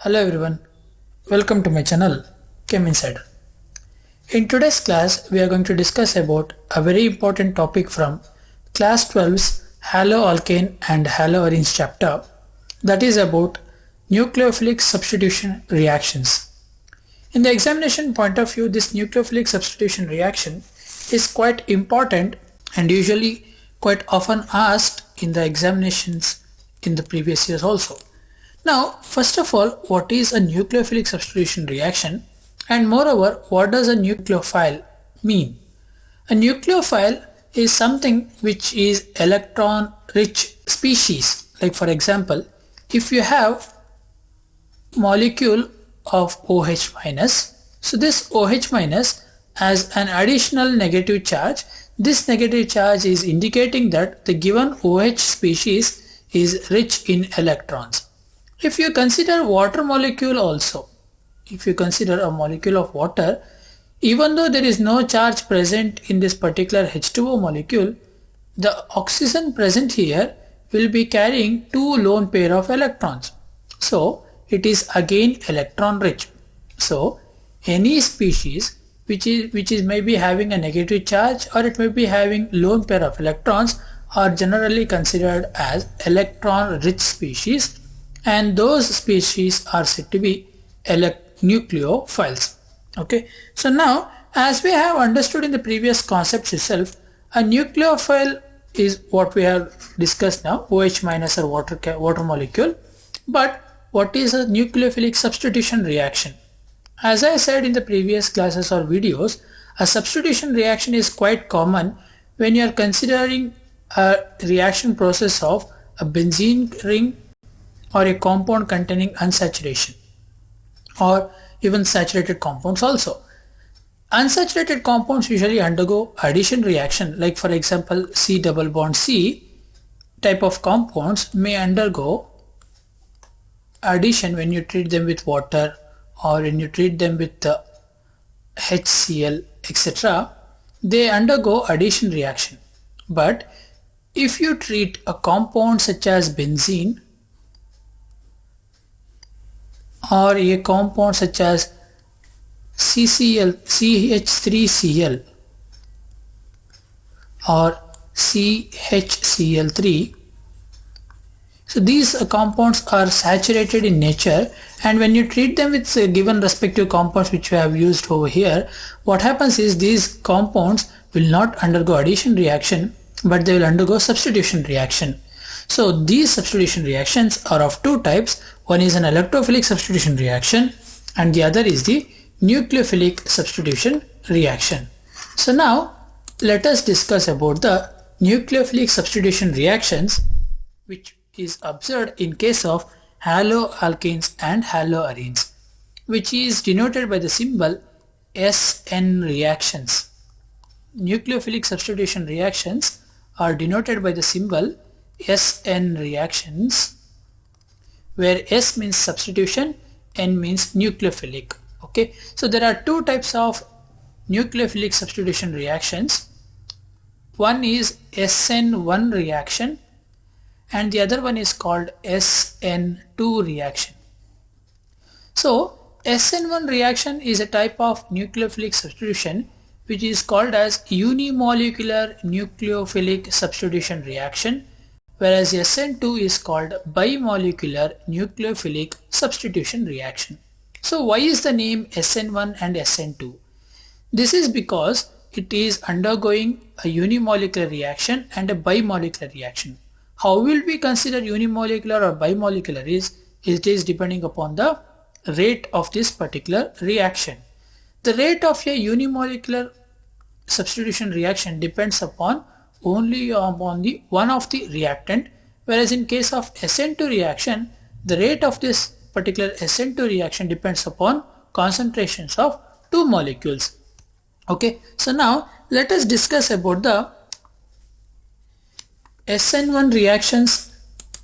Hello everyone, welcome to my channel Chem Insider. In today's class we are going to discuss about a very important topic from class 12's haloalkane and haloarenes chapter, that is about nucleophilic substitution reactions. In the examination point of view, this nucleophilic substitution reaction is quite important and usually quite often asked in the examinations in the previous years also. Now, first of all, what is a nucleophilic substitution reaction, and moreover, what does a nucleophile mean? A nucleophile is something which is electron rich species. Like for example, if you have molecule of OH minus, so this OH minus has an additional negative charge. This negative charge is indicating that the given OH species is rich in electrons. If you consider water molecule also, if you consider a molecule of water, even though there is no charge present in this particular H2O molecule, the oxygen present here will be carrying two lone pair of electrons. So it is again electron rich. So any species which is maybe having a negative charge or it may be having lone pair of electrons are generally considered as electron rich species, and those species are said to be nucleophiles. Okay, so now as we have understood in the previous concepts itself, a nucleophile is what we have discussed now, OH minus or water molecule. But what is a nucleophilic substitution reaction? As I said in the previous classes or videos, a substitution reaction is quite common when you are considering a reaction process of a benzene ring or a compound containing unsaturation, or even saturated compounds also. Unsaturated compounds usually undergo addition reaction, like for example C double bond C type of compounds may undergo addition when you treat them with water or when you treat them with HCl, etc. They undergo addition reaction. But if you treat a compound such as benzene or a compound such as CH3Cl or CHCl3, so these compounds are saturated in nature, and when you treat them with given respective compounds which we have used over here, what happens is these compounds will not undergo addition reaction, but they will undergo substitution reaction. So these substitution reactions are of two types. One is an electrophilic substitution reaction and the other is the nucleophilic substitution reaction. So now let us discuss about the nucleophilic substitution reactions which is observed in case of haloalkanes and haloarenes, which is denoted by the symbol SN reactions. Nucleophilic substitution reactions are denoted by the symbol SN reactions, where S means substitution, N means nucleophilic. Okay, so there are two types of nucleophilic substitution reactions. One is SN1 reaction and the other one is called SN2 reaction. So SN1 reaction is a type of nucleophilic substitution which is called as unimolecular nucleophilic substitution reaction, whereas SN2 is called bimolecular nucleophilic substitution reaction. So why is the name SN1 and SN2? This is because it is undergoing a unimolecular reaction and a bimolecular reaction. How will we consider unimolecular or bimolecular it is depending upon the rate of this particular reaction. The rate of a unimolecular substitution reaction depends upon only upon the one of the reactant, whereas in case of SN2 reaction, the rate of this particular SN2 reaction depends upon concentrations of two molecules. Okay, so now let us discuss about the SN1 reactions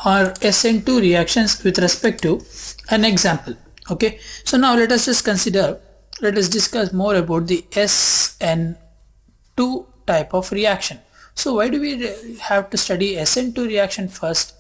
or SN2 reactions with respect to an example. Okay, so now let us discuss more about the SN2 type of reaction. So why do we have to study SN2 reaction first?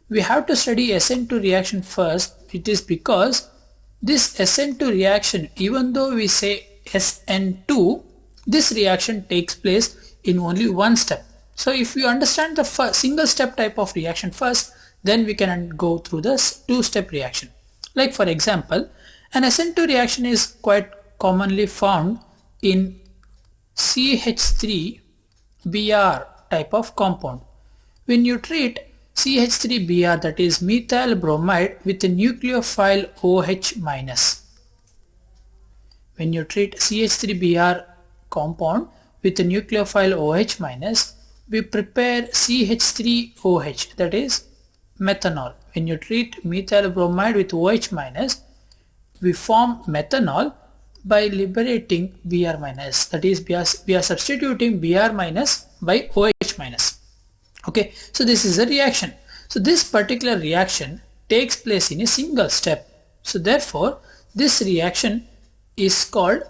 We have to study SN2 reaction first. It is because this SN2 reaction, even though we say SN2, this reaction takes place in only one step. So if you understand the single step type of reaction first, then we can go through this two-step reaction. Like for example, an SN2 reaction is quite commonly found in CH3Br type of compound. When you treat CH3Br, that is methyl bromide, with a nucleophile OH minus. When you treat CH3Br compound with a nucleophile OH minus, we prepare CH3OH, that is methanol. When you treat methyl bromide with OH minus, we form methanol by liberating Br minus, that is we are substituting Br minus by OH minus. Okay, so this is a reaction. So this particular reaction takes place in a single step. So therefore this reaction is called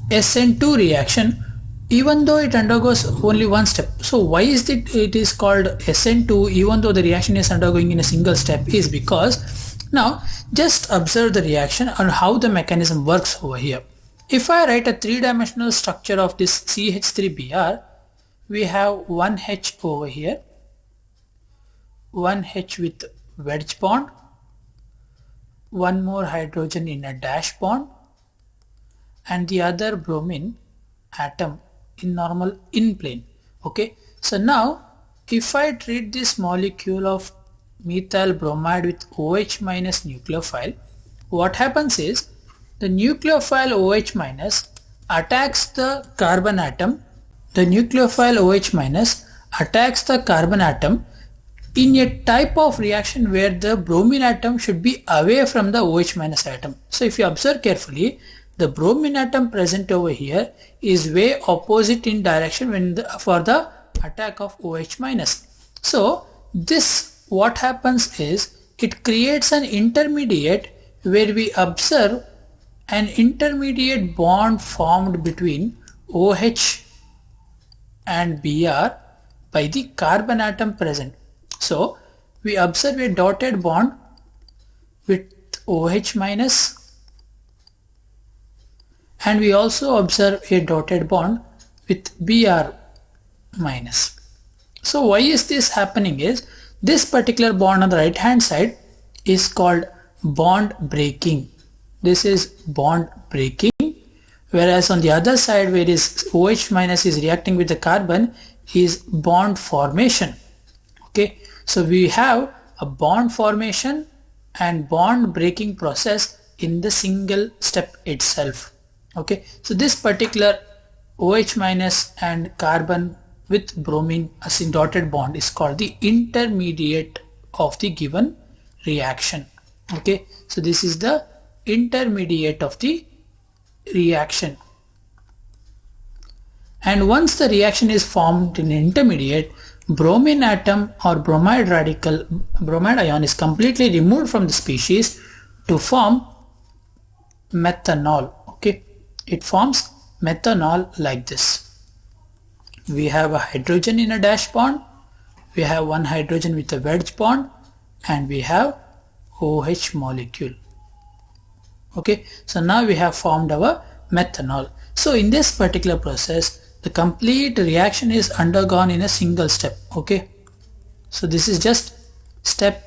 SN2 reaction, even though it undergoes only one step. So why is it is called SN2 even though the reaction is undergoing in a single step, is because now just observe the reaction and how the mechanism works over here. If I write a three-dimensional structure of this CH3Br, we have one H over here, one H with wedge bond, one more hydrogen in a dash bond, and the other bromine atom in normal in plane. Okay, so now if I treat this molecule of methyl bromide with OH minus nucleophile, what happens is the nucleophile OH minus attacks the carbon atom. The nucleophile OH minus attacks the carbon atom in a type of reaction where the bromine atom should be away from the OH minus atom. So if you observe carefully, the bromine atom present over here is way opposite in direction for the attack of OH minus. So this, what happens is, it creates an intermediate where we observe an intermediate bond formed between OH and Br by the carbon atom present. So we observe a dotted bond with OH minus, and we also observe a dotted bond with Br minus. So why is this happening is, this particular bond on the right hand side is called bond breaking. This is bond breaking, whereas on the other side where is OH minus is reacting with the carbon is bond formation. Okay, so we have a bond formation and bond breaking process in the single step itself. Okay, so this particular OH minus and carbon with bromine as in dotted bond is called the intermediate of the given reaction. Okay, so this is the intermediate of the reaction, and once the reaction is formed in intermediate, bromine atom or bromide ion is completely removed from the species to form methanol. Okay, it forms methanol like this. We have a hydrogen in a dash bond, we have one hydrogen with a wedge bond, and we have OH molecule. Okay, so now we have formed our methanol. So in this particular process, the complete reaction is undergone in a single step. Okay, so this is just step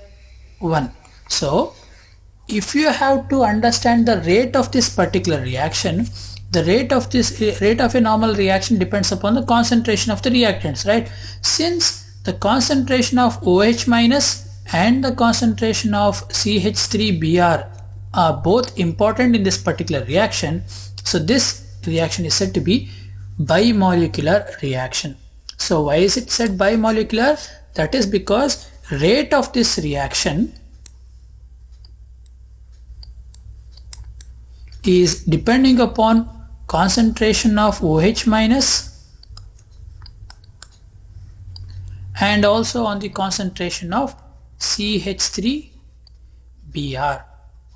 1. So if you have to understand the rate of this particular reaction, the rate of a normal reaction depends upon the concentration of the reactants, right? Since the concentration of OH minus and the concentration of CH3Br are both important in this particular reaction, so this reaction is said to be bimolecular reaction. So why is it said bimolecular? That is because rate of this reaction is depending upon concentration of OH minus and also on the concentration of CH3Br.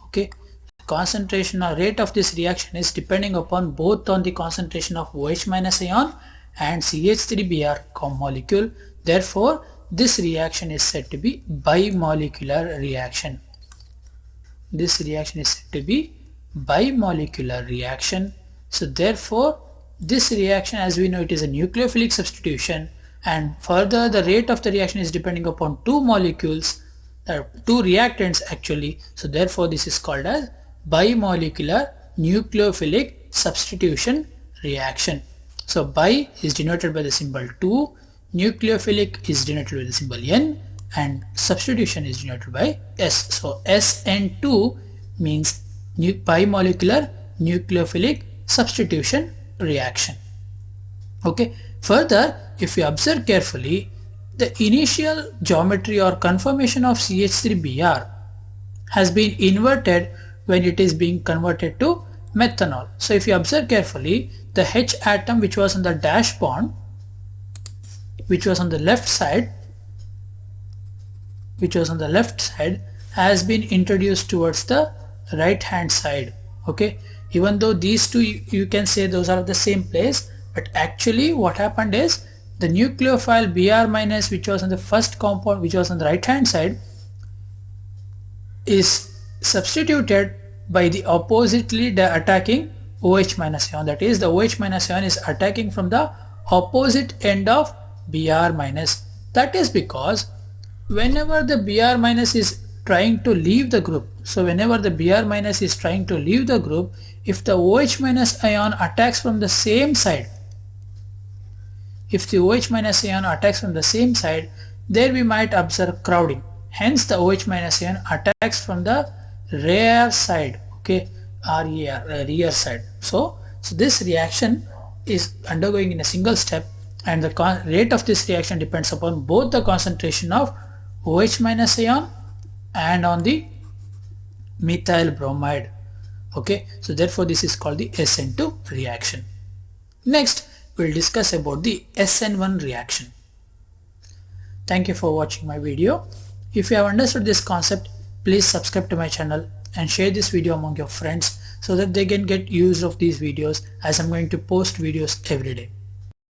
Okay, concentration or rate of this reaction is depending upon both on the concentration of OH minus ion and CH3Br molecule. Therefore, this reaction is said to be bimolecular reaction. This reaction is said to be bimolecular reaction. So therefore this reaction, as we know, it is a nucleophilic substitution, and further the rate of the reaction is depending upon two molecules, two reactants actually. So therefore this is called as bimolecular nucleophilic substitution reaction. So bi is denoted by the symbol 2, nucleophilic is denoted by the symbol N, and substitution is denoted by S. So SN2 means bimolecular nucleophilic substitution reaction. Okay. Further, if you observe carefully, the initial geometry or conformation of CH3Br has been inverted when it is being converted to methanol. So if you observe carefully, the H atom which was on the dash bond, which was on the left side, has been introduced towards the right hand side. Okay, even though these two you can say those are the same place, but actually what happened is the nucleophile Br minus, which was on the first compound, which was on the right hand side, is substituted by the oppositely attacking OH minus ion. That is, the OH minus ion is attacking from the opposite end of Br minus. That is because whenever the Br minus is trying to leave the group, so whenever the Br minus is trying to leave the group, if the OH minus ion attacks from the same side, there we might observe crowding. Hence the OH minus ion attacks from the rear side. Okay, rear side. So this reaction is undergoing in a single step, and the rate of this reaction depends upon both the concentration of OH minus ion and on the methyl bromide. Okay, so therefore this is called the SN2 reaction. Next we'll discuss about the SN1 reaction. Thank you for watching my video. If you have understood this concept, please subscribe to my channel and share this video among your friends so that they can get use of these videos, as I'm going to post videos every day.